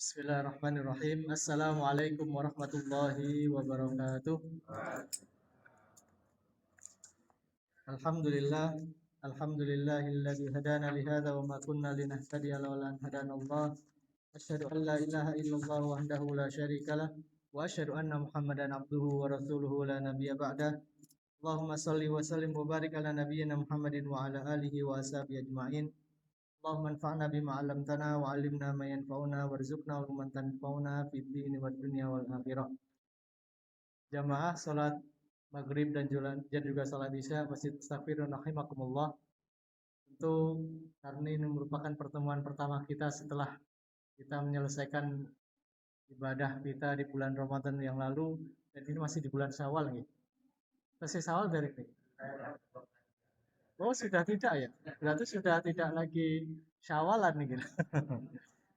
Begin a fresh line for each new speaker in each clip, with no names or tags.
Bismillahirrahmanirrahim. Assalamualaikum warahmatullahi wabarakatuh. Alhamdulillah, alhamdulillahilladzi hadana li hadza wa ma kunna linahtadiya laula an hadanallah. Asyhadu an la ilaha illallah wahdahu la syarikalah wa asyhadu anna Muhammadan abduhu wa rasuluhu la nabiyya ba'dah. Allahumma shalli wa sallim wa barik ala nabiyyina Muhammadin wa ala alihi wa ashabihi ajmain. Allahumma anfa'na bima 'allamtana wa 'allimna ma yanfa'una warzuqna ilman tanfa'una fid dini wad dunya wal akhirah. Jamaah salat maghrib dan juga salat isya Masjid Astagfirullah rahimakumullah. Tentu karena ini merupakan pertemuan pertama kita setelah kita menyelesaikan ibadah kita di bulan Ramadan yang lalu, dan ini masih di bulan Syawal nih. Masih Syawal dari ini. Oh, sudah tidak ya? Berarti sudah tidak lagi Syawalan nih gitu.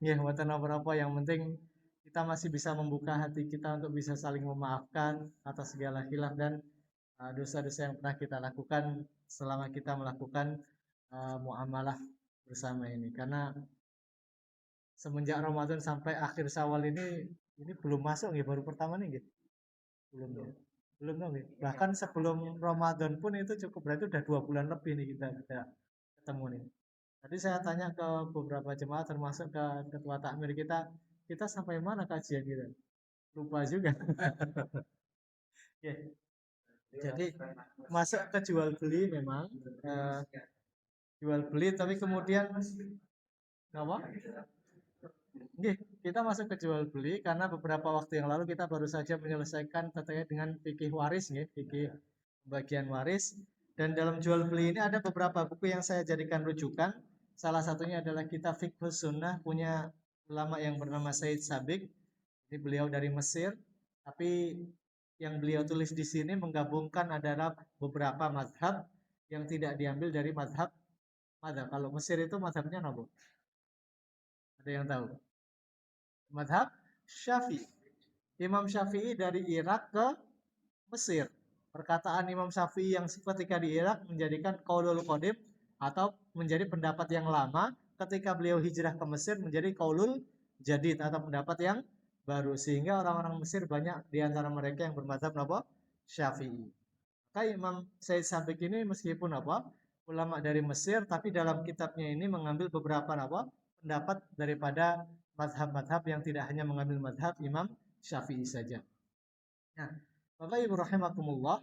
Ya, watan apa-apa, yang penting kita masih bisa membuka hati kita untuk bisa saling memaafkan atas segala khilaf dan dosa-dosa yang pernah kita lakukan selama kita melakukan muamalah bersama ini. Karena semenjak Ramadan sampai akhir Syawal ini belum masuk nih, baru pertama nih gitu. Belum ya. Belum dong nih. Bahkan sebelum Ramadan pun itu cukup, berarti udah 2 bulan lebih nih kita ketemu nih. Tadi saya tanya ke beberapa jemaah termasuk ke ketua takmir kita sampai mana kajian kita? Lupa juga. Ya. Jadi masuk ke jual beli memang, jual beli, tapi kemudian apa? Nggih, kita masuk ke jual beli karena beberapa waktu yang lalu kita baru saja menyelesaikan terkait dengan fikih waris nggih, fikih bagian waris. Dan dalam jual beli ini ada beberapa buku yang saya jadikan rujukan. Salah satunya adalah kitab Fiqhus Sunnah punya ulama yang bernama Said Sabiq. Ini beliau dari Mesir, tapi yang beliau tulis di sini menggabungkan adalah beberapa madhab yang tidak diambil dari madhab. Kalau Mesir itu madhabnya apa? Ada yang tahu? Madhab Syafi'i. Imam Syafi'i dari Irak ke Mesir. Perkataan Imam Syafi'i yang ketika di Irak menjadikan qaulul qadim atau menjadi pendapat yang lama, ketika beliau hijrah ke Mesir menjadi qaulul jadid atau pendapat yang baru, sehingga orang-orang Mesir banyak di antara mereka yang bermadzhab apa? Syafi'i. Maka Imam Said Sabiq ini meskipun ulama dari Mesir, tapi dalam kitabnya ini mengambil beberapa pendapat daripada madhab-madhab yang tidak hanya mengambil madhab Imam Syafi'i saja. Nah, Bapak Ibu rahimakumullah,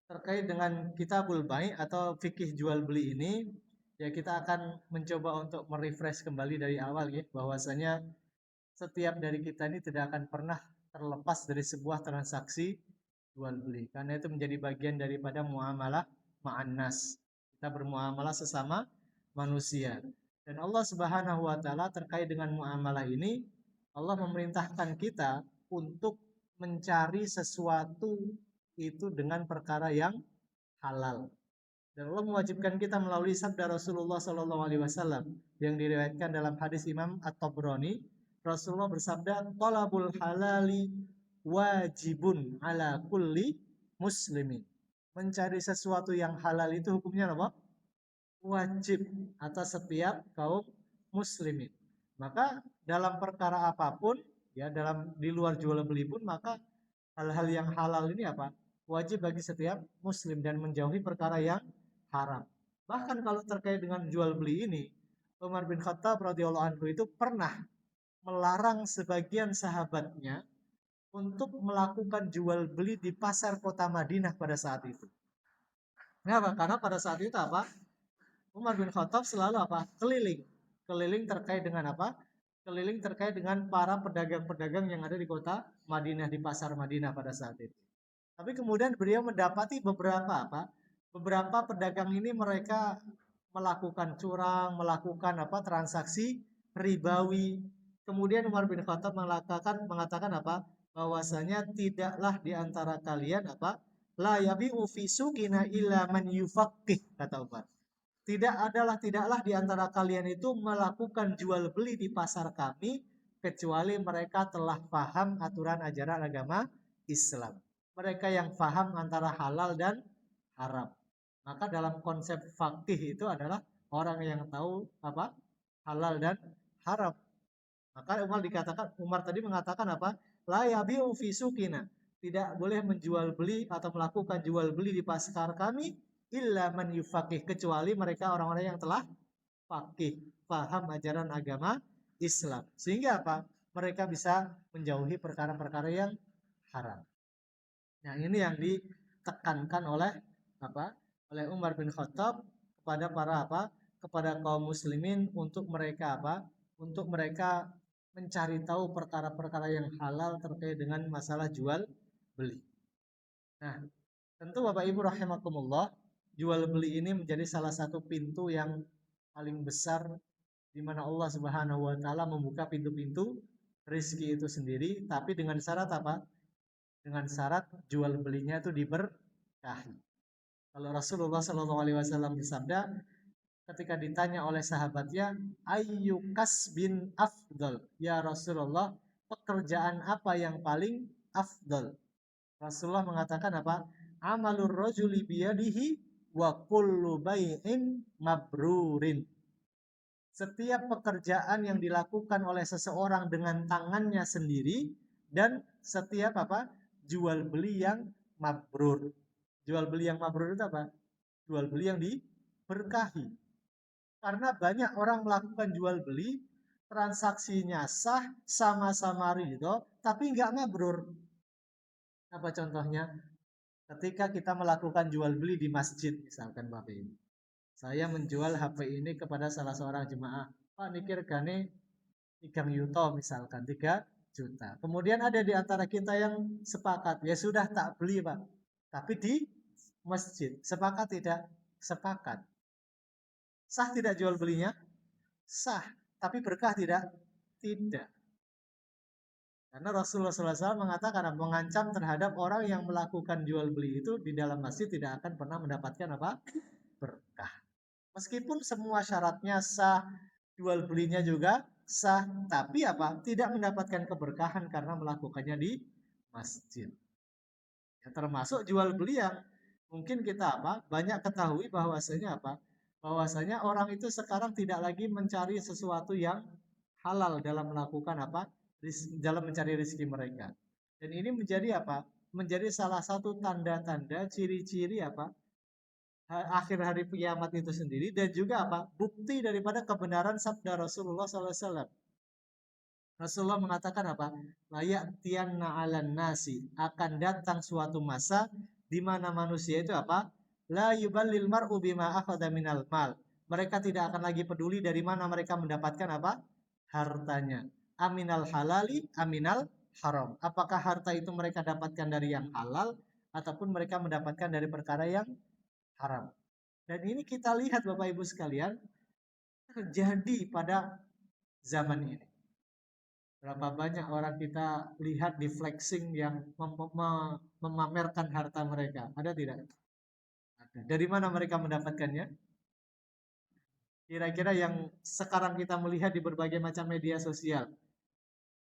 terkait dengan kitabul bai' atau fikih jual beli ini, ya kita akan mencoba untuk merefresh kembali dari awal ya, bahwasanya setiap dari kita ini tidak akan pernah terlepas dari sebuah transaksi jual beli, karena itu menjadi bagian daripada muamalah ma'annas. Kita bermuamalah sesama manusia. Dan Allah Subhanahu wa taala terkait dengan muamalah ini, Allah memerintahkan kita untuk mencari sesuatu itu dengan perkara yang halal. Dan Allah mewajibkan kita melalui sabda Rasulullah Shallallahu Alaihi Wasallam yang diriwayatkan dalam hadis Imam At-Tabrani. Rasulullah bersabda, "Talabul halali wajibun ala kulli muslimin." Mencari sesuatu yang halal itu hukumnya apa? Wajib atas setiap kaum muslimin. Maka dalam perkara apapun, ya dalam di luar jual beli pun, maka hal-hal yang halal ini wajib bagi setiap muslim dan menjauhi perkara yang haram. Bahkan kalau terkait dengan jual beli ini, Umar bin Khattab radhiyallahu anhu itu pernah melarang sebagian sahabatnya untuk melakukan jual beli di pasar kota Madinah pada saat itu. Kenapa? Karena pada saat itu Umar bin Khattab selalu keliling. Keliling terkait dengan Keliling terkait dengan para pedagang-pedagang yang ada di kota Madinah, di pasar Madinah pada saat itu. Tapi kemudian beliau mendapati beberapa pedagang ini mereka melakukan curang, melakukan transaksi ribawi. Kemudian Umar bin Khattab mengatakan bahwasanya tidaklah di antara kalian la yabi'u fi suqina illa man yufaqqih, kata Umar. Tidaklah di antara kalian itu melakukan jual beli di pasar kami kecuali mereka telah paham aturan ajaran agama Islam. Mereka yang paham antara halal dan haram. Maka dalam konsep faqih itu adalah orang yang tahu halal dan haram. Maka Umar tadi mengatakan apa? La yabi'u fi sukina. Tidak boleh menjual beli atau melakukan jual beli di pasar kami illa man yufaqih, kecuali mereka orang-orang yang telah faqih, paham ajaran agama Islam. Sehingga apa? Mereka bisa menjauhi perkara-perkara yang haram. Nah, ini yang ditekankan oleh apa? Oleh Umar bin Khattab kepada para apa? Kepada kaum muslimin untuk mereka apa? Untuk mereka mencari tahu perkara-perkara yang halal terkait dengan masalah jual beli. Nah, tentu Bapak Ibu rahimakumullah, jual beli ini menjadi salah satu pintu yang paling besar di mana Allah Subhanahu wa taala membuka pintu-pintu rezeki itu sendiri, tapi dengan syarat apa? Dengan syarat jual belinya itu diberkahi. Kalau Rasulullah Shallallahu Alaihi Wasallam bersabda, ketika ditanya oleh sahabatnya, ayyukas bin afdal, ya Rasulullah, pekerjaan apa yang paling afdal? Rasulullah mengatakan apa? Amalur rajuli biyadihi wa kullu bai'in mabrurin. Setiap pekerjaan yang dilakukan oleh seseorang dengan tangannya sendiri dan setiap apa? Jual beli yang mabrur. Jual beli yang mabrur itu apa? Jual beli yang diberkahi. Karena banyak orang melakukan jual beli, transaksinya sah, sama-sama ridho, tapi nggak mabrur. Apa contohnya? Ketika kita melakukan jual beli di masjid, misalkan Bapak Ibu. Saya menjual HP ini kepada salah seorang jemaah. Pak, niki regane 3 yuto misalkan, 3 juta. Kemudian ada di antara kita yang sepakat, ya sudah tak beli Pak. Tapi di masjid, sepakat tidak? Sepakat. Sah tidak jual belinya? Sah. Tapi berkah tidak? Tidak. Karena Rasulullah SAW mengatakan mengancam terhadap orang yang melakukan jual beli itu di dalam masjid tidak akan pernah mendapatkan apa? Berkah. Meskipun semua syaratnya sah, jual belinya juga sah, tapi apa? Tidak mendapatkan keberkahan karena melakukannya di masjid. Ya, termasuk jual beli yang mungkin kita apa? Banyak ketahui bahwasanya apa? Bahwasanya orang itu sekarang tidak lagi mencari sesuatu yang halal dalam melakukan apa? Dalam mencari rezeki mereka. Dan ini menjadi apa? Menjadi salah satu tanda-tanda ciri-ciri apa? Akhir hari kiamat itu sendiri dan juga apa? Bukti daripada kebenaran sabda Rasulullah SAW. Rasulullah mengatakan apa? Layak tianna alan nasi, akan datang suatu masa di mana manusia itu apa? La yuballil mar'u bima akhadha minal mal. Mereka tidak akan lagi peduli dari mana mereka mendapatkan apa? Hartanya. Aminal halali, aminal haram. Apakah harta itu mereka dapatkan dari yang halal ataupun mereka mendapatkan dari perkara yang haram. Dan ini kita lihat Bapak Ibu sekalian terjadi pada zaman ini. Berapa banyak orang kita lihat di flexing yang memamerkan harta mereka. Ada tidak? Ada. Dari mana mereka mendapatkannya? Kira-kira yang sekarang kita melihat di berbagai macam media sosial.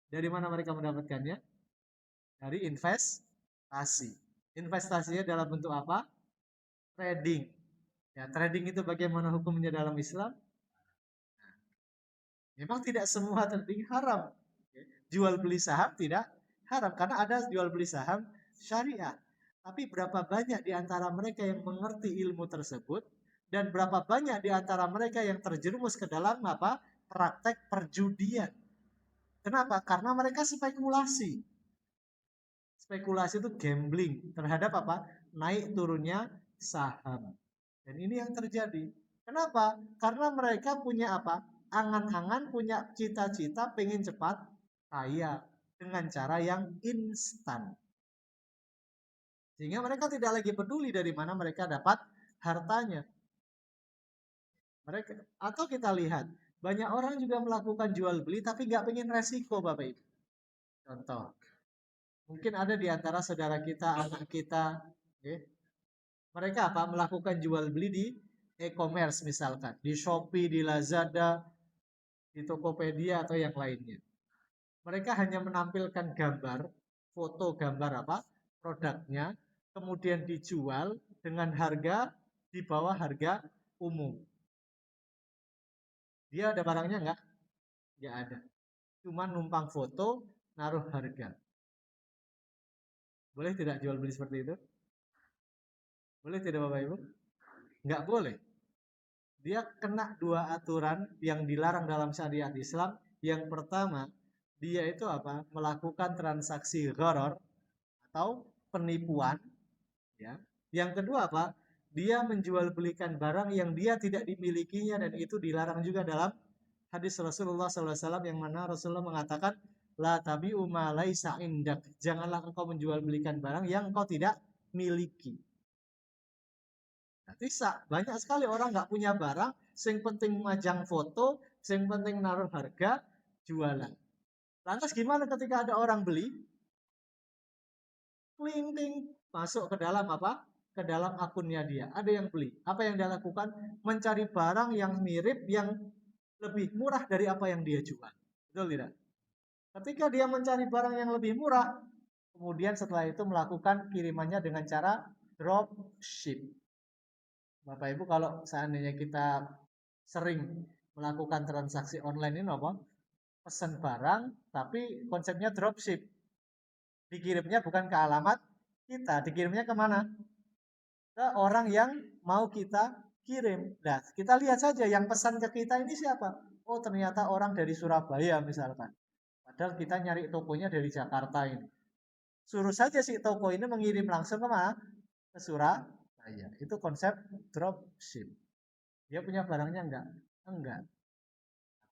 Dari mana mereka mendapatkannya? Dari investasi. Investasinya dalam bentuk apa? Trading. Ya, trading itu bagaimana hukumnya dalam Islam? Memang tidak semua trading haram. Jual beli saham tidak haram karena ada jual beli saham syariah. Tapi berapa banyak di antara mereka yang mengerti ilmu tersebut dan berapa banyak di antara mereka yang terjerumus ke dalam apa? Praktek perjudian. Kenapa? Karena mereka spekulasi. Spekulasi itu gambling terhadap apa? Naik turunnya saham. Dan ini yang terjadi. Kenapa? Karena mereka punya apa? Angan-angan, punya cita-cita pengen cepat kaya dengan cara yang instan. Sehingga mereka tidak lagi peduli dari mana mereka dapat hartanya. Mereka atau kita lihat banyak orang juga melakukan jual beli tapi nggak pengen resiko Bapak Ibu. Contoh, mungkin ada di antara saudara kita, anak kita, mereka apa melakukan jual beli di e-commerce misalkan, di Shopee, di Lazada, di Tokopedia atau yang lainnya. Mereka hanya menampilkan gambar, foto gambar apa produknya, kemudian dijual dengan harga di bawah harga umum. Dia ada barangnya enggak? Enggak ada. cuma numpang foto, naruh harga. Boleh tidak jual beli seperti itu? Boleh tidak Bapak Ibu? Nggak boleh. Dia kena dua aturan yang dilarang dalam syariat Islam. Yang pertama, dia itu apa? Melakukan transaksi gharar atau penipuan, ya. Yang kedua apa? Dia menjual belikan barang yang dia tidak dimilikinya, dan itu dilarang juga dalam hadis Rasulullah SAW, yang mana Rasulullah mengatakan, la tabi'u ma laisa indak. Janganlah engkau menjual belikan barang yang engkau tidak miliki. Nanti banyak sekali orang nggak punya barang, sing penting majang foto, sing penting naruh harga, jualan. Lantas gimana ketika ada orang beli? Kling, masuk ke dalam apa? Ke dalam akunnya dia. Ada yang beli. Apa yang dia lakukan? Mencari barang yang mirip, yang lebih murah dari apa yang dia jual. Betul tidak? Ketika dia mencari barang yang lebih murah, kemudian setelah itu melakukan kirimannya dengan cara dropship. Bapak Ibu, kalau seandainya kita sering melakukan transaksi online ini apa? Pesan barang, tapi konsepnya dropship. Dikirimnya bukan ke alamat kita, dikirimnya kemana? Ke orang yang mau kita kirim. Nah, kita lihat saja yang pesan ke kita ini siapa. Oh, ternyata orang dari Surabaya misalkan. Padahal kita nyari tokonya dari Jakarta ini. Suruh saja si toko ini mengirim langsung ke mana? Ke Surabaya. Itu konsep dropship. Dia punya barangnya enggak? Enggak.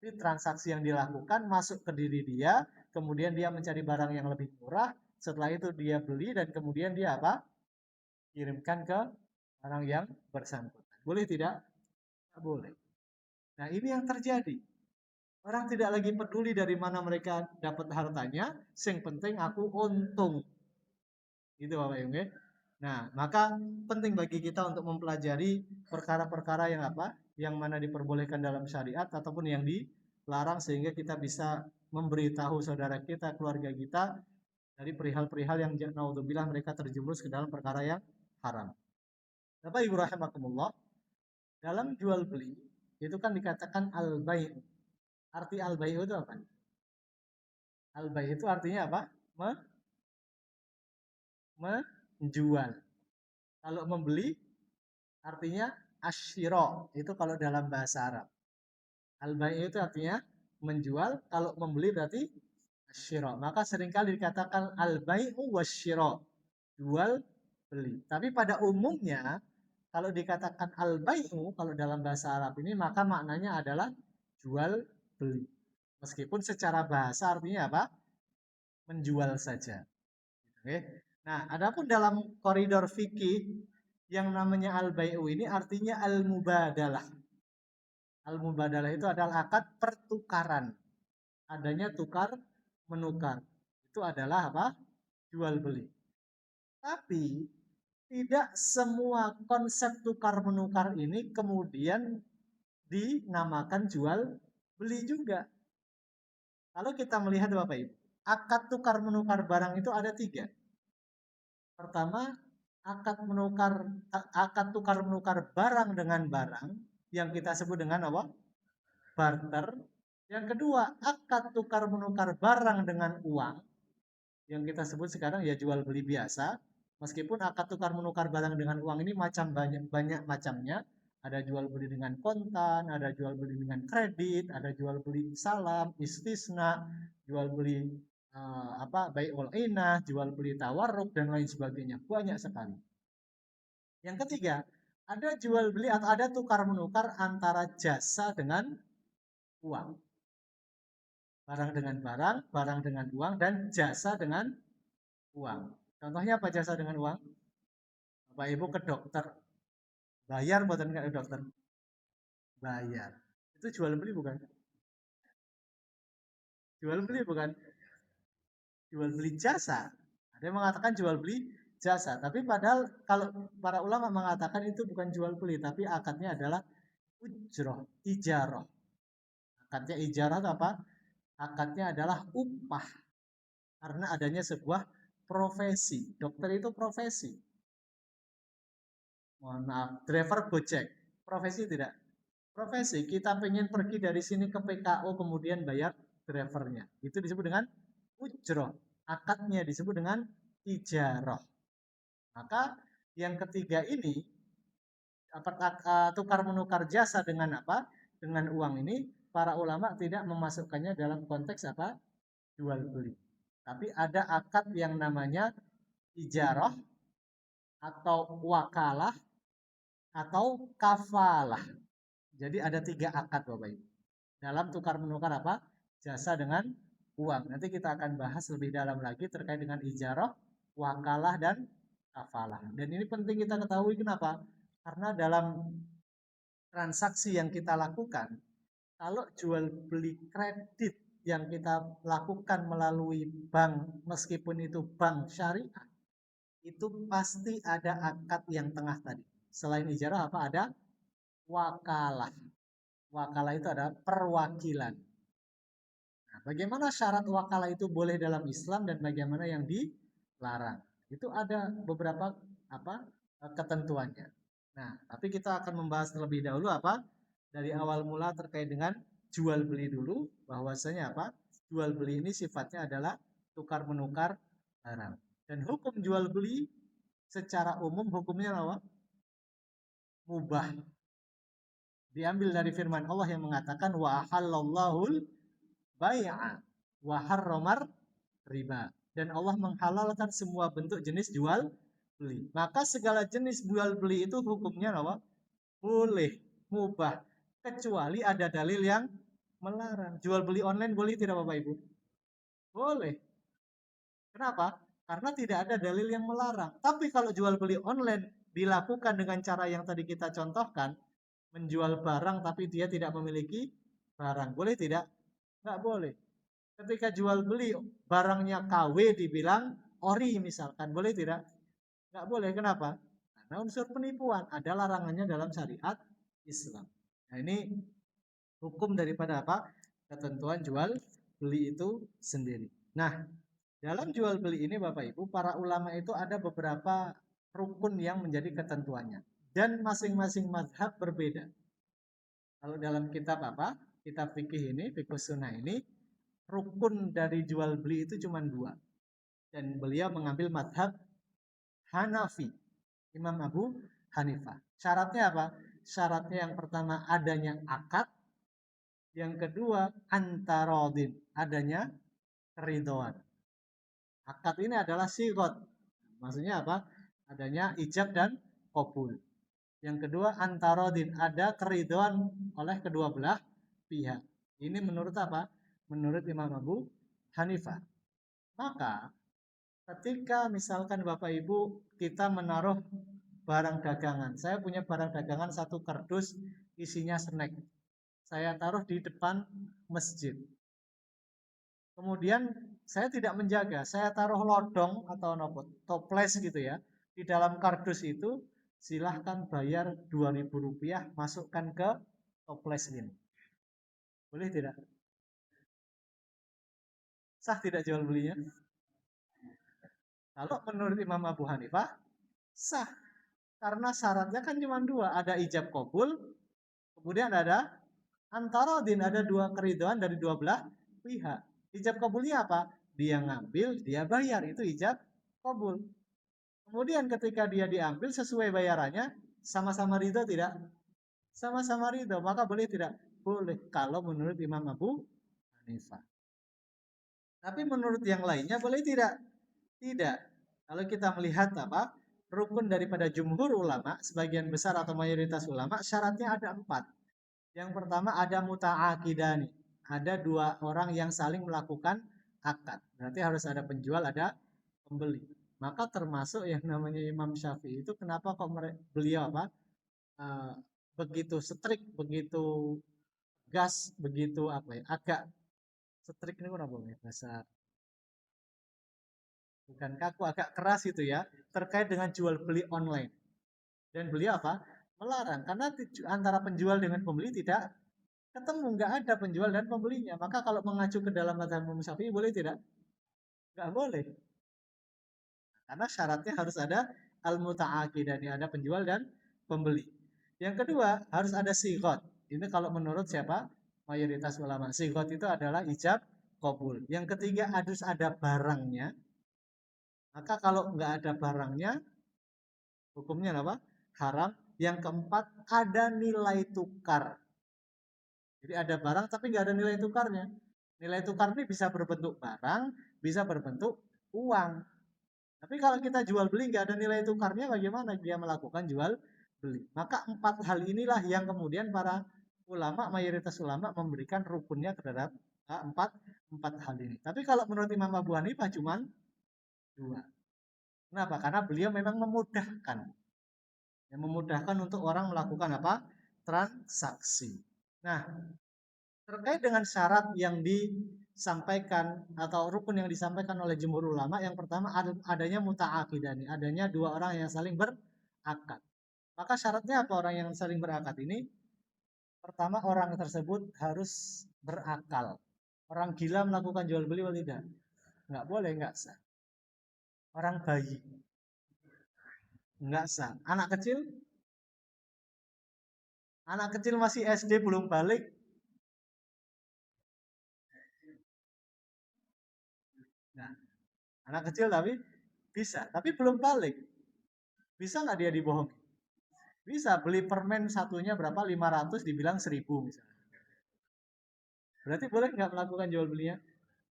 Tapi transaksi yang dilakukan masuk ke diri dia, kemudian dia mencari barang yang lebih murah, setelah itu dia beli, dan kemudian dia apa? Kirimkan ke orang yang bersangkutan. Boleh tidak? Tidak boleh. Nah, ini yang terjadi. Orang tidak lagi peduli dari mana mereka dapat hartanya, yang penting aku untung. Gitu Bapak Ibu. Nah, maka penting bagi kita untuk mempelajari perkara-perkara yang apa? Yang mana diperbolehkan dalam syariat ataupun yang dilarang, sehingga kita bisa memberitahu saudara kita, keluarga kita, dari perihal-perihal yang naudzubillah mereka terjerumus ke dalam perkara yang haram. Bapak Ibu rahimakumullah, dalam jual beli itu kan dikatakan al-bai'. Arti al-bai' itu apa? Al-bai' itu artinya apa? Menjual. Kalau membeli artinya asyiro, itu kalau dalam bahasa Arab. Al-bai' itu artinya menjual, kalau membeli berarti asyiro. Maka seringkali dikatakan al-bai'u wasyiro, jual beli. Tapi pada umumnya kalau dikatakan al-bai'u, kalau dalam bahasa Arab ini, maka maknanya adalah jual beli. Meskipun secara bahasa artinya apa? Menjual saja. Oke. Nah, adapun dalam koridor fikih, yang namanya al-bai'u ini artinya al-mubadalah. Al-mubadalah itu adalah akad pertukaran. Adanya tukar menukar. Itu adalah apa? Jual beli. Tapi tidak semua konsep tukar menukar ini kemudian dinamakan jual beli juga. Kalau kita melihat Bapak Ibu, akad tukar menukar barang itu ada 3. Pertama, akad tukar menukar barang dengan barang, yang kita sebut dengan apa? Barter. Yang kedua, akad tukar menukar barang dengan uang, yang kita sebut sekarang ya jual beli biasa. Meskipun akad tukar menukar barang dengan uang ini banyak macamnya. Ada jual beli dengan kontan, ada jual beli dengan kredit, ada jual beli salam, istisna, jual beli bai'ul inah, jual beli tawarruk, dan lain sebagainya. Banyak sekali. Yang ketiga, ada jual beli atau ada tukar menukar antara jasa dengan uang. Barang dengan barang, barang dengan uang, dan jasa dengan uang. Contohnya apa jasa dengan uang? Bapak Ibu ke dokter, bayar buatan ke dokter? Bayar. Itu jual beli bukan? Jual beli bukan? Jual beli jasa. Ada yang mengatakan jual beli jasa, tapi padahal kalau para ulama mengatakan itu bukan jual beli, tapi akadnya adalah ujroh, ijaroh. Akadnya ijarah itu apa? Akadnya adalah upah. Karena adanya sebuah profesi. Dokter itu profesi. Mohon maaf, driver Gojek. Profesi tidak? Profesi. Kita pengen pergi dari sini ke PKO kemudian bayar drivernya. Itu disebut dengan ujroh. Akadnya disebut dengan ijarah. Maka yang ketiga ini tukar menukar jasa dengan apa? Dengan uang ini para ulama tidak memasukkannya dalam konteks apa? Jual beli. Tapi ada akad yang namanya ijarah atau wakalah atau kafalah. Jadi ada 3 akad Bapak Ibu. Dalam tukar menukar apa? Jasa dengan uang. Nanti kita akan bahas lebih dalam lagi terkait dengan ijarah, wakalah dan kafalah. Dan ini penting kita ketahui kenapa? Karena dalam transaksi yang kita lakukan, kalau jual beli kredit yang kita lakukan melalui bank, meskipun itu bank syariah, itu pasti ada akad yang tengah tadi. Selain ijarah apa? Ada wakalah. Wakalah itu adalah perwakilan. Nah, bagaimana syarat wakalah itu boleh dalam Islam dan bagaimana yang dilarang? Itu ada beberapa apa ketentuannya. Nah, tapi kita akan membahas terlebih dahulu apa? Dari awal mula terkait dengan jual beli dulu, bahwasanya apa? Jual beli ini sifatnya adalah tukar menukar barang. Dan hukum jual beli secara umum hukumnya apa? Mubah. Diambil dari firman Allah yang mengatakan wa halallahul bai'a wa harramar riba. Dan Allah menghalalkan semua bentuk jenis jual beli. Maka segala jenis jual beli itu hukumnya apa? Boleh, mubah. Kecuali ada dalil yang melarang. Jual beli online boleh tidak Bapak Ibu? Boleh. Kenapa? Karena tidak ada dalil yang melarang. Tapi kalau jual beli online dilakukan dengan cara yang tadi kita contohkan, menjual barang tapi dia tidak memiliki barang. Boleh tidak? Nggak boleh. Ketika jual beli barangnya KW dibilang ori misalkan. Boleh tidak? Nggak boleh. Kenapa? Karena unsur penipuan. Ada larangannya dalam syariat Islam. Nah ini hukum daripada apa? Ketentuan jual beli itu sendiri. Nah, dalam jual beli ini Bapak Ibu, para ulama itu ada beberapa rukun yang menjadi ketentuannya. Dan masing-masing mazhab berbeda. Kalau dalam kitab apa? Kitab fikih ini, fikih sunnah ini, rukun dari jual beli itu cuma 2. Dan beliau mengambil mazhab Hanafi, Imam Abu Hanifah. Syaratnya apa? Syaratnya yang pertama adanya akad, yang kedua antarodin, adanya keridhaan. Akad ini adalah sigot. Maksudnya apa? Adanya ijab dan qabul. Yang kedua antarodin, ada keridhaan oleh kedua belah pihak. Ini menurut apa? Menurut Imam Abu Hanifah. Maka ketika misalkan Bapak Ibu kita menaruh barang dagangan. Saya punya barang dagangan 1 kardus isinya snack. Saya taruh di depan masjid. Kemudian saya tidak menjaga, saya taruh lodong atau toples gitu ya. Di dalam kardus itu silahkan bayar Rp2.000, masukkan ke toples ini. Boleh tidak? Sah tidak jual belinya? Kalau menurut Imam Abu Hanifah, sah. Karena syaratnya kan cuma 2, ada ijab qabul, kemudian ada antarodin, ada 2 keridhaan dari 2 belah pihak. Ijab qabulnya apa? Dia ngambil, dia bayar, itu ijab qabul. Kemudian ketika dia diambil sesuai bayarannya, sama-sama ridho tidak? Sama-sama ridho, maka boleh tidak? Boleh, kalau menurut Imam Abu Hanifah. Tapi menurut yang lainnya boleh tidak? Tidak. Kalau kita melihat apa? Rukun daripada jumhur ulama, sebagian besar atau mayoritas ulama, syaratnya ada 4. Yang pertama ada muta'akidani. Ada 2 orang yang saling melakukan akad. Berarti harus ada penjual, ada pembeli. Maka termasuk yang namanya Imam Syafi'i itu kenapa kok beliau apa? Begitu strik, begitu gas, begitu apa ya? Agak strik ini apa ya bahasa, bukan kaku, agak keras itu ya, terkait dengan jual beli online. Dan beliau apa? Melarang karena antara penjual dengan pembeli tidak ketemu, nggak ada penjual dan pembelinya. Maka kalau mengacu ke dalam mazhab Imam Syafi'i boleh tidak? Nggak boleh. Karena syaratnya harus ada al-muta'aqidan, ada penjual dan pembeli. Yang kedua harus ada sigot. Ini kalau menurut siapa? mayoritas ulama. Sigot itu adalah ijab kabul. Yang ketiga harus ada barangnya. Maka kalau nggak ada barangnya, hukumnya apa? Haram. Yang keempat ada nilai tukar. Jadi ada barang tapi nggak ada nilai tukarnya. Nilai tukar ini bisa berbentuk barang, bisa berbentuk uang. Tapi kalau kita jual beli nggak ada nilai tukarnya, bagaimana dia melakukan jual beli? Maka empat hal inilah yang kemudian para ulama, mayoritas ulama memberikan rukunnya terhadap empat empat hal ini. Tapi kalau menurut Imam Abu Hanifah cuma dua. Kenapa? Karena beliau memang memudahkan, yang memudahkan untuk orang melakukan apa? Transaksi. Nah, terkait dengan syarat yang disampaikan atau rukun yang disampaikan oleh jumhur ulama, yang pertama adanya muta'aqidani, adanya dua orang yang saling berakad. Maka syaratnya apa orang yang saling berakad ini? Pertama, orang tersebut harus berakal. Orang gila melakukan jual beli atau tidak? Nggak boleh, nggak sah. Orang bayi, nggak sah. Anak kecil masih SD belum balik. Nah, anak kecil tapi bisa, tapi belum balik. Bisa nggak dia dibohongi? Bisa, beli permen satunya berapa? 500 dibilang 1000 misalnya. Berarti boleh nggak melakukan jual belinya?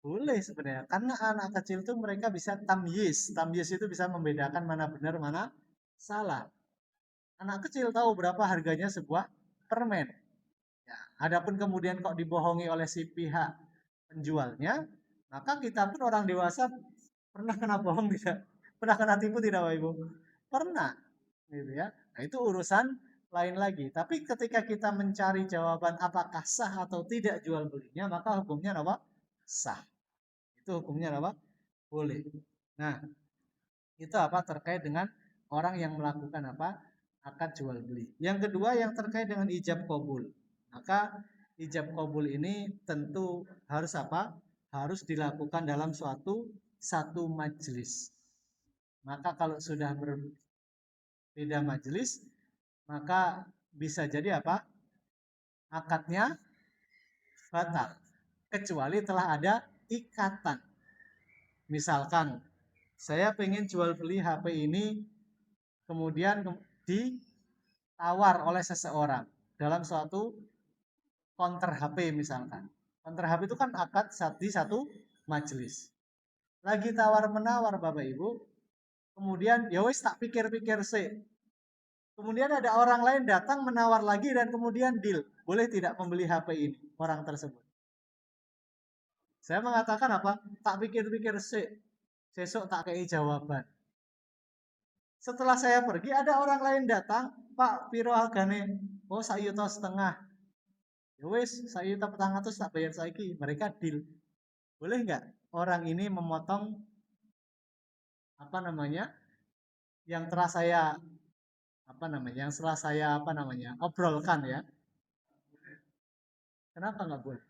Boleh sebenarnya. Karena anak kecil itu mereka bisa tamyiz. Tamyiz itu bisa membedakan mana benar, mana salah. Anak kecil tahu berapa harganya sebuah permen. Ya, adapun kemudian kok dibohongi oleh si pihak penjualnya, maka kita pun orang dewasa pernah kena bohong tidak? Pernah kena tipu tidak, Bapak Ibu? Pernah, gitu ya. Nah, itu urusan lain lagi. Tapi ketika kita mencari jawaban apakah sah atau tidak jual belinya, maka hukumnya apa? Sah. Itu hukumnya apa? Boleh. Nah, itu apa terkait dengan orang yang melakukan apa? Akad jual beli. Yang kedua yang terkait dengan ijab kabul. Maka ijab kabul ini tentu harus apa? Harus dilakukan dalam satu majelis. Maka kalau sudah berbeda majelis, maka bisa jadi apa? Akadnya batal. Kecuali telah ada ikatan. Misalkan saya pengen jual beli HP ini, kemudian ditawar oleh seseorang dalam suatu counter HP misalkan. Counter HP itu kan akad di satu majelis. Lagi tawar menawar Bapak Ibu, kemudian ya wis tak pikir-pikir sih. Kemudian ada orang lain datang menawar lagi dan kemudian deal. Boleh tidak membeli HP ini orang tersebut? Saya mengatakan apa? Tak pikir-pikir sih. Sesok tak kei jawaban. Setelah saya pergi ada orang lain datang, Pak, piro hargane? Oh, 1,5 juta. Ya wis, 1,4 juta tak bayar saiki. Mereka deal. Boleh nggak orang ini memotong apa namanya? Yang telah saya apa namanya? Yang setelah saya apa namanya? Obrolkan ya. Kenapa nggak boleh?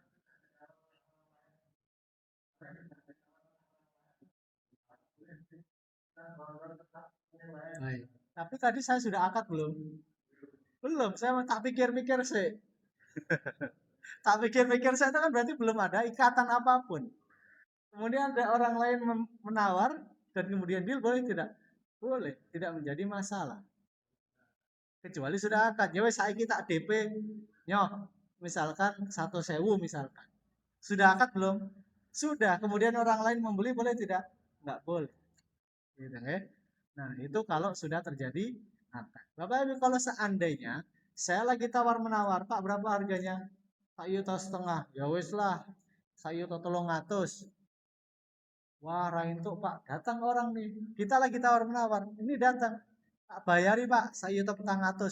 Baik. Tapi tadi saya sudah akad belum? Belum. Saya tak pikir-pikir sih. Tak pikir-pikir saya itu kan berarti belum ada ikatan apapun. Kemudian ada orang lain menawar dan kemudian deal, boleh tidak? Boleh, tidak menjadi masalah. Kecuali sudah akad. Ya wes saiki tak DP nyoh, misalkan 1.000 misalkan. Sudah akad belum? Sudah. Kemudian orang lain membeli, boleh tidak? Enggak boleh. Gitu, ya. Nah, itu kalau sudah terjadi akad. Bapak Ibu, kalau seandainya saya lagi tawar menawar, Pak berapa harganya? 1,5 juta. Ya wes lah, 1,3 juta. Wah, Rain tuh Pak, datang orang nih. Kita lagi tawar menawar. Ini datang. Tak bayari Pak, 1,4 juta.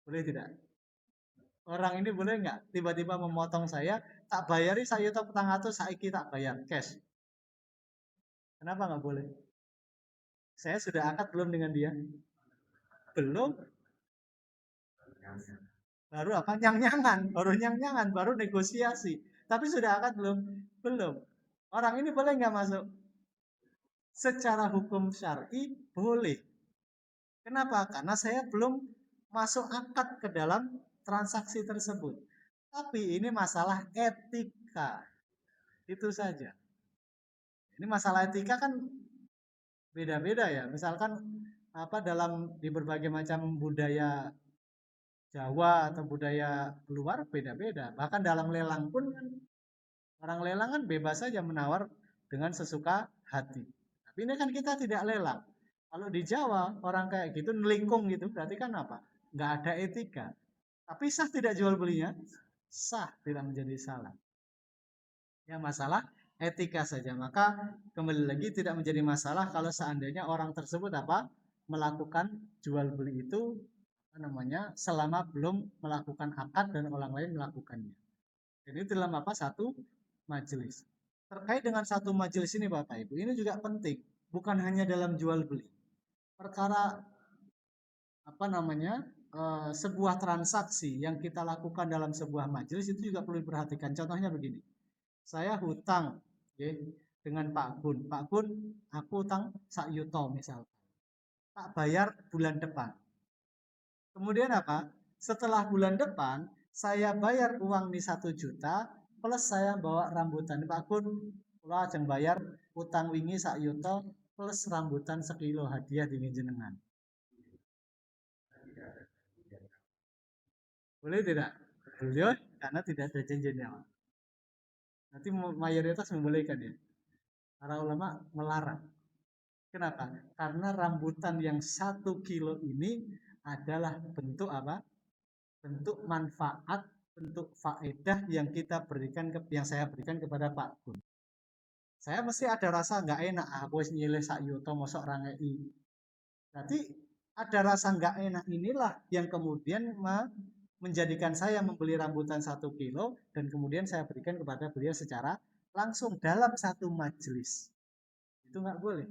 Boleh tidak? Orang ini boleh nggak tiba-tiba memotong saya, tak bayari 1,4 juta, saiki tak bayar cash. Kenapa nggak boleh? Saya sudah akad belum dengan dia? Belum. Baru apa? Nyang-nyangan, baru nyang-nyangan, baru negosiasi. Tapi sudah akad belum? Belum. Orang ini boleh nggak masuk? Secara hukum syar'i boleh. Kenapa? Karena saya belum masuk akad ke dalam transaksi tersebut. Tapi ini masalah etika. Itu saja. Ini masalah etika kan beda-beda ya. Misalkan dalam di berbagai macam budaya Jawa atau budaya luar beda-beda. Bahkan dalam lelang pun kan orang lelang kan bebas saja menawar dengan sesuka hati. Tapi ini kan kita tidak lelang. Kalau di Jawa orang kayak gitu nelingkung gitu berarti kan apa? Nggak ada etika. Tapi sah tidak jual belinya? Sah, tidak menjadi salah. Ya masalah etika saja. Maka kembali lagi tidak menjadi masalah kalau seandainya orang tersebut melakukan jual beli itu selama belum melakukan akad dan orang lain melakukannya. Jadi dalam satu majelis. Terkait dengan satu majelis ini Bapak Ibu, ini juga penting. Bukan hanya dalam jual beli. Perkara sebuah transaksi yang kita lakukan dalam sebuah majelis itu juga perlu diperhatikan. Contohnya begini. Saya hutang ya, dengan Pak Gun. Pak Gun, aku hutang sak yuto misal. Tak bayar bulan depan. Kemudian setelah bulan depan, saya bayar uang nih 1 juta, plus saya bawa rambutan. Pak Gun, kula ajeng bayar utang wingi sak yuto, plus rambutan sekilo hadiah dingin jenengan. Boleh tidak? Boleh, karena tidak ada janjinya. Nanti mayoritas membolehkan ya. Para ulama melarang. Kenapa? Karena rambutan yang 1 kilo ini adalah bentuk bentuk manfaat, bentuk faedah yang yang saya berikan kepada Pak Gun. Saya mesti ada rasa nggak enak, aku wis nyilih sak yuto mosok rangei. Berarti ada rasa nggak enak inilah yang kemudian menjadikan saya membeli rambutan 1 kilo dan kemudian saya berikan kepada beliau secara langsung dalam satu majelis. Itu nggak boleh.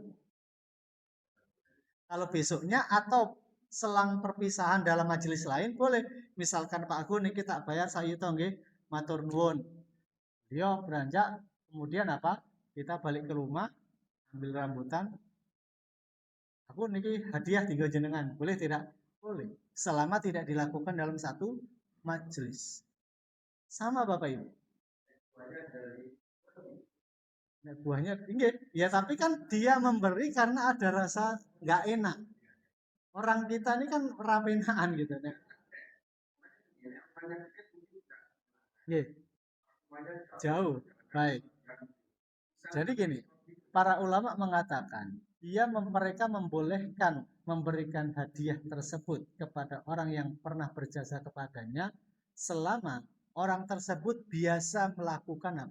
Kalau besoknya atau selang perpisahan dalam majelis lain boleh. Misalkan Pak Agung ini kita bayar sayuto nggih, matur nuwun. Dia beranjak kemudian kita balik ke rumah ambil rambutan. Aku niki hadiah tiga jenengan. Boleh tidak? Boleh. Selama tidak dilakukan dalam satu majelis. Sama Bapak Ibu. Nah, buahnya tinggi. Ya tapi kan dia memberi karena ada rasa nggak enak. Orang kita ini kan rapenaan gitu. Nah, yeah. Jauh. Baik. Jadi gini, para ulama mengatakan, mereka membolehkan memberikan hadiah tersebut kepada orang yang pernah berjasa kepadanya selama orang tersebut biasa melakukan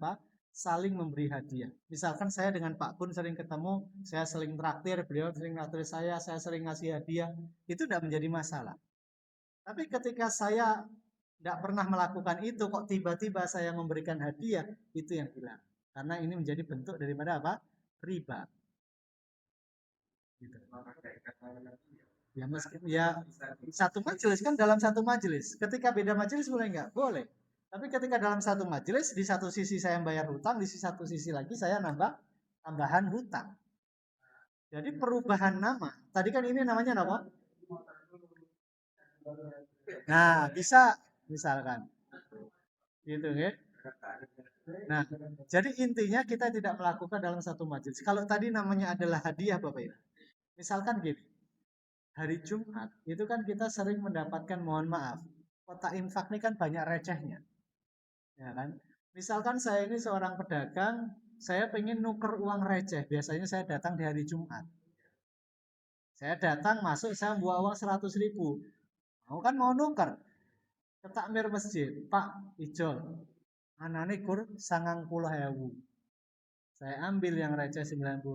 saling memberi hadiah. Misalkan saya dengan Pak Kun sering ketemu, saya sering traktir, beliau sering traktir saya sering ngasih hadiah, itu tidak menjadi masalah. Tapi ketika saya tidak pernah melakukan itu, kok tiba-tiba saya memberikan hadiah, itu yang hilang. Karena ini menjadi bentuk daripada riba. Gitu. Ya ya satu majelis kan dalam satu majelis. Ketika beda majelis boleh nggak? Boleh. Tapi ketika dalam satu majelis, di satu sisi saya bayar hutang, di satu sisi lagi saya nambah tambahan hutang. Jadi perubahan nama. Tadi kan ini namanya apa? Nah, bisa misalkan. Gitu ya. Nah, jadi intinya kita tidak melakukan dalam satu majelis. Kalau tadi namanya adalah hadiah Bapak Ibu. Misalkan gini, hari Jumat itu kan kita sering mendapatkan mohon maaf, kotak infak ini kan banyak recehnya. Ya kan? Misalkan saya ini seorang pedagang, saya pengen nuker uang receh. Biasanya saya datang di hari Jumat. Saya datang masuk, saya bawa uang 100.000. Mau kan mau nuker. Ke takmir masjid, Pak Ijol, anane kur 90.000. Saya ambil yang receh 90.000,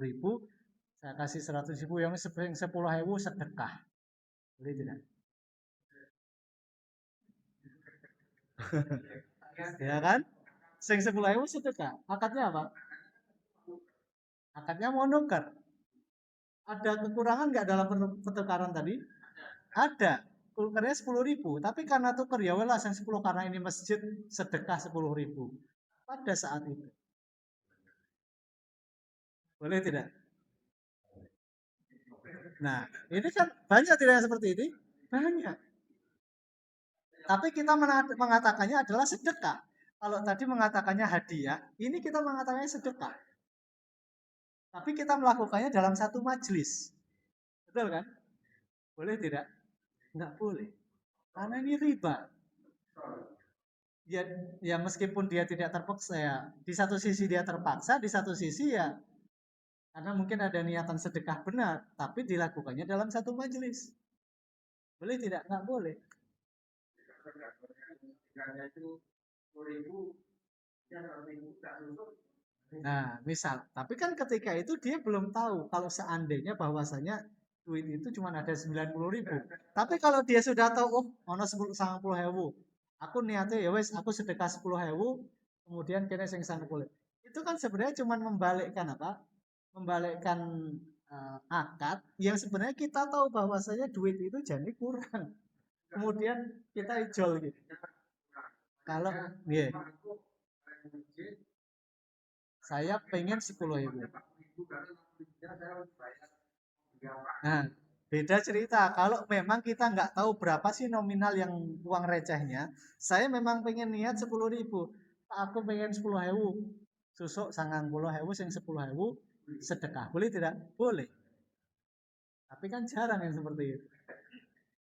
saya kasih 100.000, yang 10.000 sedekah. Boleh tidak? Ya kan? Sing 10.000 sedekah. Akadnya apa? Akadnya mau nuker. Ada kekurangan nggak dalam pertukaran tadi? Ada. Tukernya 10.000. Tapi karena tuker ya welas yang 10 karena ini masjid sedekah 10.000. Pada saat itu. Boleh tidak? Nah, ini kan banyak tidak yang seperti ini? Banyak. Tapi kita mengatakannya adalah sedekah. Kalau tadi mengatakannya hadiah, ini kita mengatakannya sedekah. Tapi kita melakukannya dalam satu majelis. Betul kan? Boleh tidak? Enggak boleh. Karena ini riba. Ya, ya meskipun dia tidak terpaksa ya, di satu sisi dia terpaksa, di satu sisi ya karena mungkin ada niatan sedekah benar, tapi dilakukannya dalam satu majelis. Boleh tidak? Enggak boleh. Nah, misal, tapi kan ketika itu dia belum tahu kalau seandainya bahwasanya duit itu cuma ada 90.000. Tapi kalau dia sudah tahu, oh, ono 10.000, aku niatnya ya wes, aku sedekah 10.000, kemudian kena sing 10. Itu kan sebenarnya cuma membalikkan apa? Membalikkan akad yang sebenarnya kita tahu bahwasanya duit itu jadi kurang. Kemudian kita ijol gitu. Kalau, yeah, saya pengen 10.000. Nah, beda cerita. Kalau memang kita nggak tahu berapa sih nominal yang uang recehnya, saya memang pengen niat 10.000. Aku pengen 10.000. Susuk 90.000, sing 10.000 sedekah. Boleh tidak? Boleh. Tapi kan jarang yang seperti itu.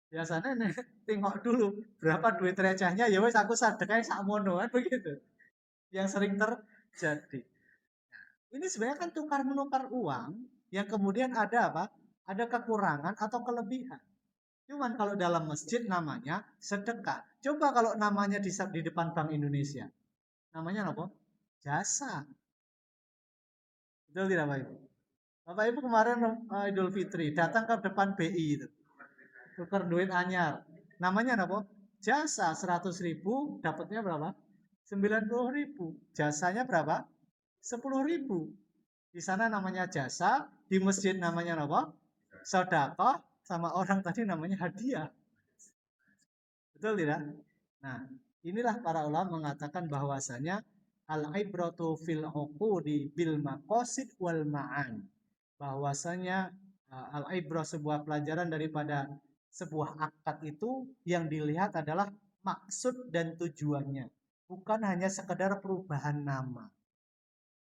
Biasanya nih, tengok dulu berapa duit recehnya, ya wes aku sedekah sakmono kan begitu. Yang sering terjadi. Ini sebenarnya kan tukar menukar uang yang kemudian ada apa? Ada kekurangan atau kelebihan. Cuman kalau dalam masjid namanya sedekah. Coba kalau namanya di depan Bank Indonesia. Namanya apa? Jasa. Betul tidak Pak Ibu? Bapak Ibu kemarin Idul Fitri datang ke depan BI itu. Tukar duit anyar. Namanya apa? Jasa 100.000 dapatnya berapa? 90.000. Jasanya berapa? 10.000. Di sana namanya jasa, di masjid namanya apa? Sedekah, sama orang tadi namanya hadiah. Betul tidak? Nah, inilah para ulama mengatakan bahwasanya al-ibratu fil uqudi bil maqasid wal ma'an. Bahwasanya al-ibrah sebuah pelajaran daripada sebuah akad itu yang dilihat adalah maksud dan tujuannya, bukan hanya sekedar perubahan nama.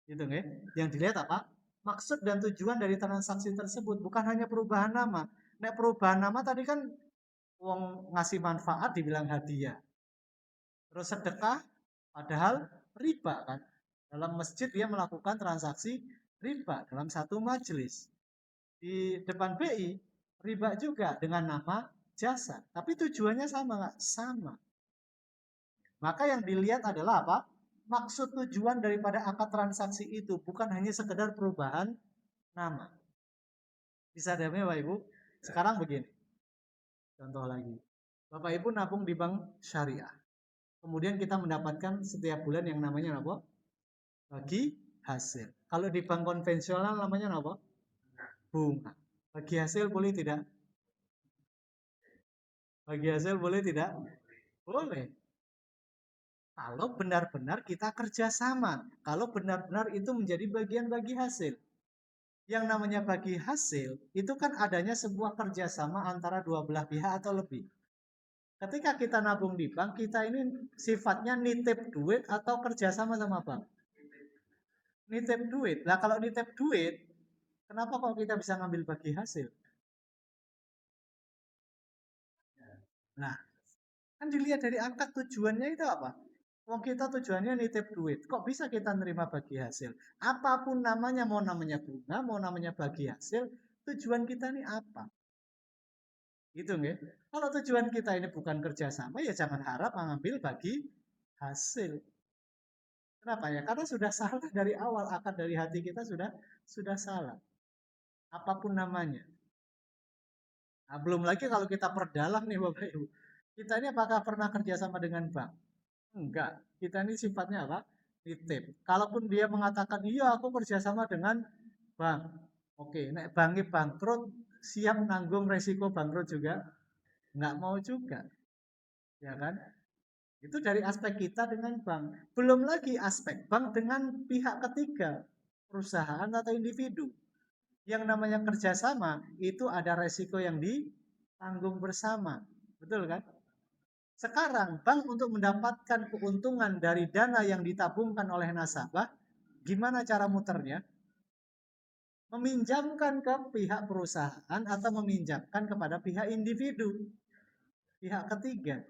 Gitu nggih. Yang dilihat apa? Maksud dan tujuan dari transaksi tersebut, bukan hanya perubahan nama. Nek perubahan nama tadi kan wong ngasih manfaat dibilang hadiah. Terus sedekah padahal riba kan. Dalam masjid dia melakukan transaksi riba dalam satu majelis. Di depan BI riba juga dengan nama jasa. Tapi tujuannya sama nggak? Sama. Maka yang dilihat adalah apa? Maksud tujuan daripada akad transaksi itu bukan hanya sekedar perubahan nama. Bisa demi Bapak Ibu? Sekarang begini. Contoh lagi. Bapak Ibu nabung di bank syariah. Kemudian kita mendapatkan setiap bulan yang namanya apa? Bagi hasil. Kalau di bank konvensional namanya apa? Bunga. Bagi hasil boleh tidak? Bagi hasil boleh tidak? Boleh. Kalau benar-benar kita kerjasama. Kalau benar-benar itu menjadi bagian bagi hasil. Yang namanya bagi hasil, itu kan adanya sebuah kerjasama antara dua belah pihak atau lebih. Ketika kita nabung di bank, kita ini sifatnya nitip duit atau kerjasama sama bank? Nitip duit. Nah kalau nitip duit, kenapa kok kita bisa ngambil bagi hasil? Nah, kan dilihat dari angka tujuannya itu apa? Wong kita tujuannya nitip duit. Kok bisa kita nerima bagi hasil? Apapun namanya, mau namanya bunga, mau namanya bagi hasil, tujuan kita ini apa? Gitu nggih. Kalau tujuan kita ini bukan kerjasama, ya jangan harap mengambil bagi hasil. Kenapa ya? Karena sudah salah dari awal, akar dari hati kita sudah salah. Apapun namanya. Nah, belum lagi kalau kita perdalam nih Bapak Ibu. Kita ini apakah pernah kerjasama dengan bank? Enggak. Kita ini sifatnya apa? Nitip. Kalaupun dia mengatakan, iya aku kerjasama dengan bank. Oke, nek banknya bangkrut, siap nanggung resiko bangkrut juga? Enggak mau juga. Ya kan? Itu dari aspek kita dengan bank. Belum lagi aspek bank dengan pihak ketiga, perusahaan atau individu. Yang namanya kerjasama, itu ada resiko yang ditanggung bersama. Betul kan? Sekarang bank untuk mendapatkan keuntungan dari dana yang ditabungkan oleh nasabah, gimana cara muternya? Meminjamkan ke pihak perusahaan atau meminjamkan kepada pihak individu, pihak ketiga.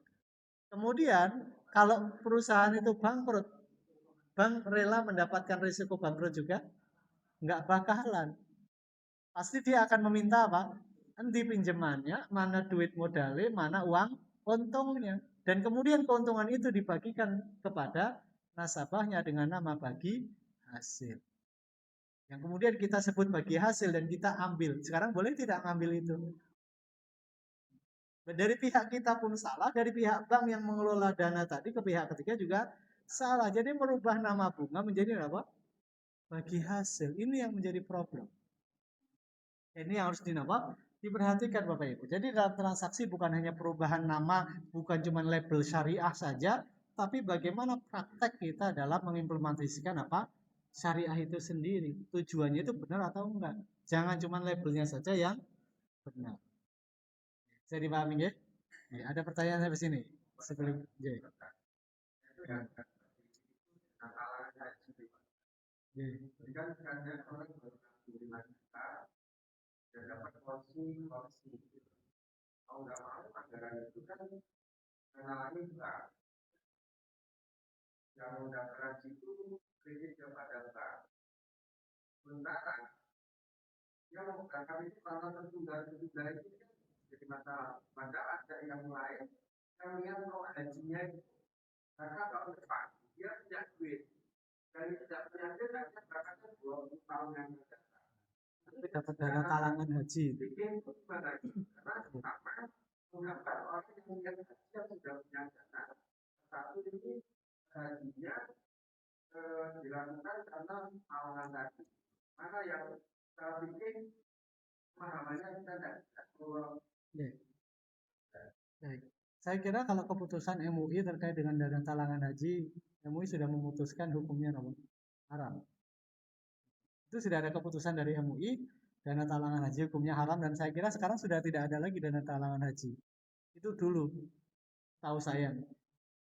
Kemudian kalau perusahaan itu bangkrut, bank rela mendapatkan risiko bangkrut juga? Nggak bakalan. Pasti dia akan meminta apa? Endi pinjamannya, mana duit modalnya, mana uang untungnya. Dan kemudian keuntungan itu dibagikan kepada nasabahnya dengan nama bagi hasil. Yang kemudian kita sebut bagi hasil dan kita ambil. Sekarang boleh tidak ambil itu? Dari pihak kita pun salah, dari pihak bank yang mengelola dana tadi ke pihak ketiga juga salah. Jadi merubah nama bunga menjadi apa? Bagi hasil. Ini yang menjadi problem. Ini yang harus diperhatikan Bapak Ibu. Jadi dalam transaksi bukan hanya perubahan nama, bukan cuma label syariah saja, tapi bagaimana praktek kita dalam mengimplementasikan apa syariah itu sendiri. Tujuannya itu benar atau enggak. Jangan cuma labelnya saja yang benar. Saya dipahami ya? Ada pertanyaan sampai sini sebelum J. Jadi kan kadang orang dan dapat porsi mau nggak mau anggaran itu kan mengalami besar. Yang mendapatkan itu kredit kepada bank. Sementara yang menggunakan itu karena tertunda itu jadi masalah. Maka ada yang lain yang mau hajinya karena kalau depan dia tidak duit dari tidak punya duit kan berangkatnya 20 tahun yang datang. Tapi dapat dana talangan haji. Bikin itu gimana? Karena pertama mengapa orang yang punya haji yang sudah punya dana satu ini hajinya dilakukan karena talangan tadi. Mana yang saya bikin pemahamannya kita tidak perlu. Baik. Saya kira kalau keputusan MUI terkait dengan dana talangan haji, MUI sudah memutuskan hukumnya haram. Itu sudah ada keputusan dari MUI, dana talangan haji hukumnya haram, dan saya kira sekarang sudah tidak ada lagi dana talangan haji. Itu dulu, tahu saya.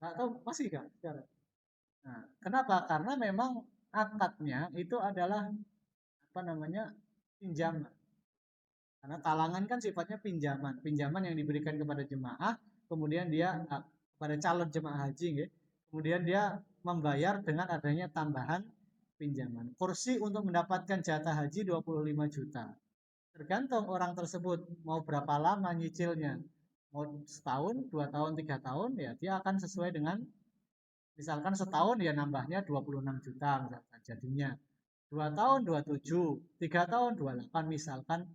Nggak tahu, masih kan sekarang? Nah, kenapa? Karena memang akadnya itu adalah apa namanya pinjaman. Karena talangan kan sifatnya pinjaman, pinjaman yang diberikan kepada jemaah, kemudian dia pada calon jemaah haji, ya, kemudian dia membayar dengan adanya tambahan pinjaman. Kursi untuk mendapatkan jatah haji 25 juta. Tergantung orang tersebut mau berapa lama nyicilnya. Mau setahun, 2 tahun, 3 tahun, ya dia akan sesuai dengan misalkan setahun ya nambahnya 26 juta misalkan jadinya. 2 tahun 27, 3 tahun 28 misalkan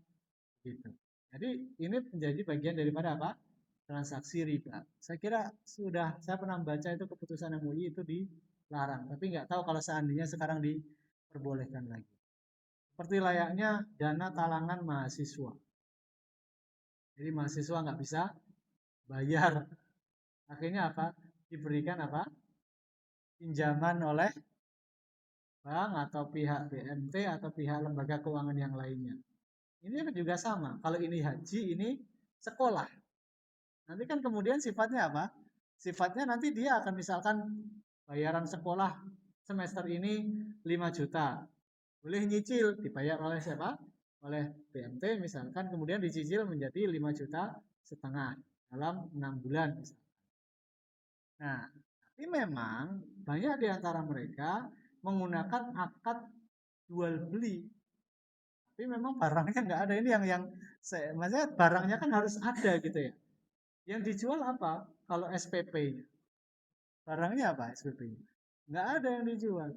gitu. Jadi ini menjadi bagian daripada apa? Transaksi riba. Saya kira sudah, saya pernah baca itu keputusan MUI itu dilarang. Tapi nggak tahu kalau seandainya sekarang diperbolehkan lagi. Seperti layaknya dana talangan mahasiswa. Jadi mahasiswa nggak bisa bayar. Akhirnya apa? Diberikan apa? Pinjaman oleh bank atau pihak BMT atau pihak lembaga keuangan yang lainnya. Ini juga sama. Kalau ini haji, ini sekolah. Nanti kan kemudian sifatnya apa? Sifatnya nanti dia akan misalkan bayaran sekolah semester ini 5 juta. Boleh nyicil, dibayar oleh siapa? Oleh BMT misalkan, kemudian dicicil menjadi 5,5 juta dalam 6 bulan. Nah, tapi memang banyak di antara mereka menggunakan akad jual beli. Tapi memang barangnya nggak ada. Ini yang maksudnya barangnya kan harus ada gitu ya. Yang dijual apa? Kalau SPP-nya. Barangnya apa SPP-nya? Nggak ada yang dijual.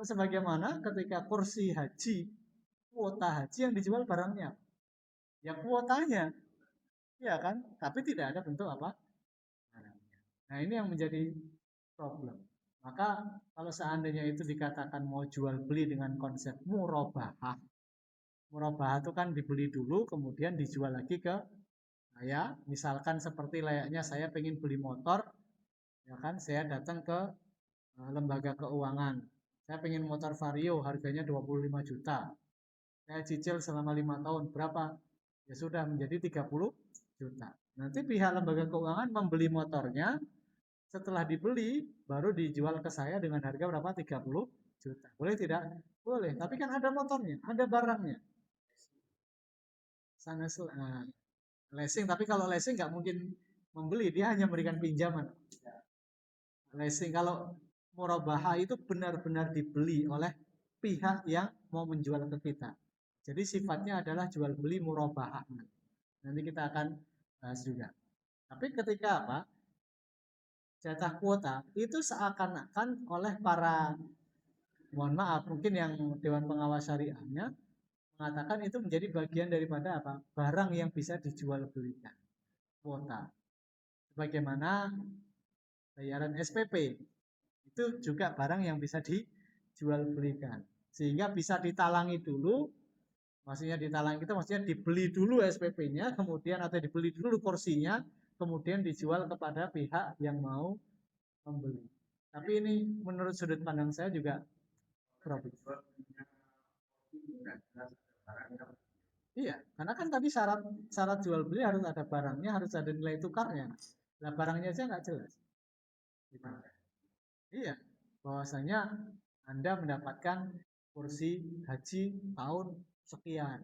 Sebagaimana ketika kursi haji, kuota haji yang dijual barangnya. Ya kuotanya. Ya kan? Tapi tidak ada bentuk apa? Barangnya. Nah ini yang menjadi problem. Maka kalau seandainya itu dikatakan mau jual beli dengan konsep murabahah. Murabahah itu kan dibeli dulu kemudian dijual lagi ke saya. Misalkan seperti layaknya saya pengen beli motor, ya kan, saya datang ke lembaga keuangan. Saya pengen motor Vario, harganya 25 juta. Saya cicil selama 5 tahun, berapa? Ya sudah menjadi 30 juta. Nanti pihak lembaga keuangan membeli motornya, setelah dibeli baru dijual ke saya dengan harga berapa? 30 juta. Boleh tidak? Boleh. Tapi kan ada motornya, ada barangnya. Sana leasing, tapi kalau leasing nggak mungkin membeli, dia hanya memberikan pinjaman. Leasing kalau murabahah itu benar-benar dibeli oleh pihak yang mau menjual ke kita. Jadi sifatnya adalah jual beli murabahah. Nanti kita akan bahas juga. Tapi ketika apa? Jatah kuota itu seakan-akan oleh para, mohon maaf, mungkin yang Dewan Pengawas Syariahnya mengatakan itu menjadi bagian daripada apa? Barang yang bisa dijual belikan. Kuota. Bagaimana bayaran SPP itu juga barang yang bisa dijual belikan. Sehingga bisa ditalangi dulu, maksudnya ditalangi itu maksudnya dibeli dulu SPP-nya, kemudian atau dibeli dulu kursinya, kemudian dijual kepada pihak yang mau membeli. Tapi ini menurut sudut pandang saya juga problem. Iya, karena kan tadi syarat jual beli harus ada barangnya, harus ada nilai tukarnya. Nah, barangnya aja nggak jelas. Gitu. Iya, bahwasanya Anda mendapatkan kursi haji tahun sekian.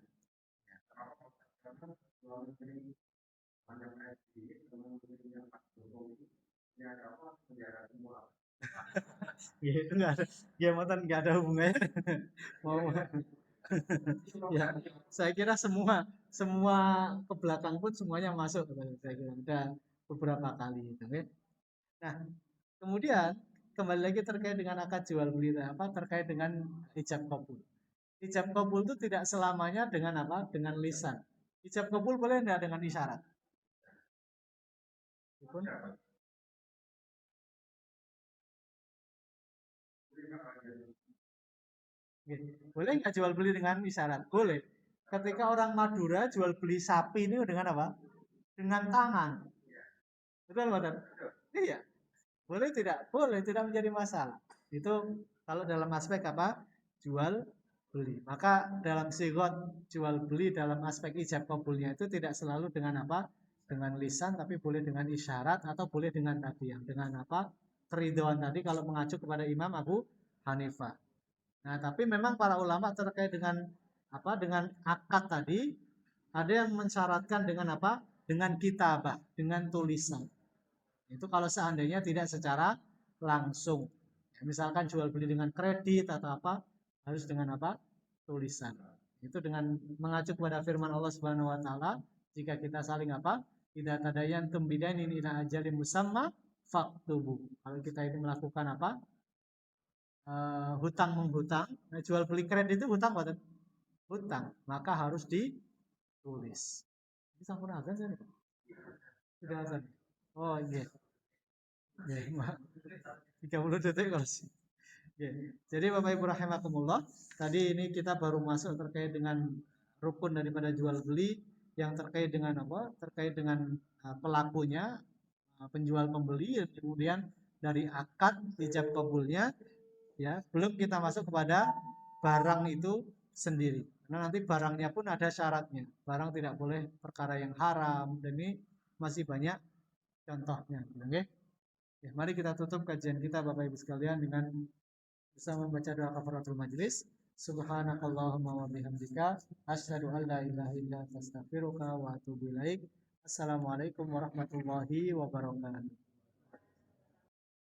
Gitu nggak ada, ya mantan nggak ada hubungannya. Mau ya, saya kira semua semua ke belakang pun semuanya masuk, saya kira ada beberapa kali itu. Nah, kemudian kembali lagi terkait dengan akad jual beli apa terkait dengan ijab kabul. Ijab kabul itu tidak selamanya dengan apa? Dengan lisan. Ijab kabul boleh tidak dengan isyarat? Boleh nggak jual beli dengan isyarat? Boleh. Ketika orang Madura jual beli sapi ini dengan apa? Dengan tangan. Betul, betul. Iya. Boleh tidak? Boleh, tidak menjadi masalah. Itu kalau dalam aspek apa? Jual beli. Maka dalam sigot jual beli dalam aspek ijab kabulnya itu tidak selalu dengan apa? Dengan lisan, tapi boleh dengan isyarat atau boleh dengan tadi yang dengan apa? Keridhaan tadi kalau mengacu kepada Imam Abu Hanifah. Nah, tapi memang para ulama terkait dengan apa? Dengan akad tadi ada yang mensyaratkan dengan apa? Dengan kitabah, dengan tulisan. Itu kalau seandainya tidak secara langsung. Ya, misalkan jual beli dengan kredit atau apa, harus dengan apa? Tulisan. Itu dengan mengacu kepada firman Allah Subhanahu wa taala, jika kita saling apa? Tidak tadayan tumbidain ini ajalin musamma faktubu. Kalau kita ini melakukan apa? Hutang menghutang, nah, jual beli kredit itu hutang bukan? Hutang, maka harus ditulis. Ini sampun azan saya. Sudah azan. Oh iya. Ya, 30 detik kalau sih. Ya. Jadi Bapak Ibu rahimakumullah, tadi ini kita baru masuk terkait dengan rukun daripada jual beli yang terkait dengan apa? Terkait dengan pelakunya, penjual pembeli, kemudian dari akad ijab kabulnya, ya. Belum kita masuk kepada barang itu sendiri. Karena nanti barangnya pun ada syaratnya. Barang tidak boleh perkara yang haram, dan ini masih banyak contohnya. Oke? Ya, mari kita tutup kajian kita Bapak Ibu sekalian dengan bisa membaca doa kafaratul majelis. Subhanakallahumma wa bihamdika asyhadu an la ilaha illa anta astaghfiruka wa atubu ilaik. Assalamualaikum warahmatullahi wabarakatuh.